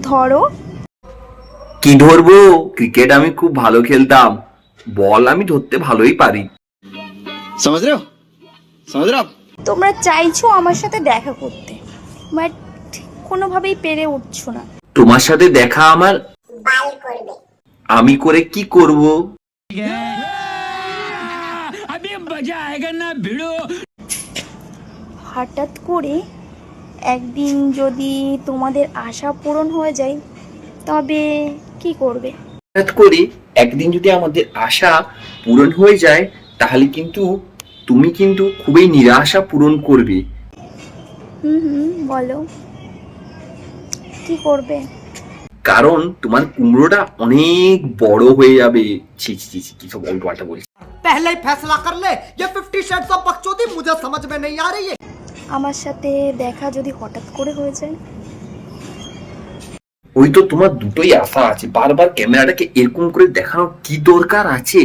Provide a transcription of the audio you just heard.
ধরো। কি ধরবো? ক্রিকেট আমি খুব ভালো খেলতাম, বল আমি ধরতে ভালোই পারি। समझ रहे हो समझ रहे हो आप? তোমরা চাইছো আমার সাথে দেখা করতে, বাট কোনোভাবেই পেরে উঠছো না। তোমার সাথে দেখা আমার আমি করে কি করব? হঠাৎ করে একদিন যদি তোমাদের আশা পূরণ হয়ে যায়, তবে কি করবে? হঠাৎ করে একদিন যদি আমাদের আশা পূরণ হয়ে যায়, তাহলে কিন্তু তুমি কিন্তু খুবই নিরাশা পূরণ করবে। বলো কি করবে? কারণ তোমার কুমড়োটা অনেক বড় হয়ে যাবে। ছি ছি ছি, কি সব উল্টোপাল্টা বলছি। पहले ही फैसला कर ले, ये 50 शेड्स ऑफ बकचोदी मुझे समझ में नहीं आ रही है। আমার সাথে দেখা যদি হঠাৎ করে হয়ে যায়? ওই তো তোমার দুটোই আশা আছে, বারবার ক্যামেরাটাকে এরকম করে দেখানোর কি দরকার আছে?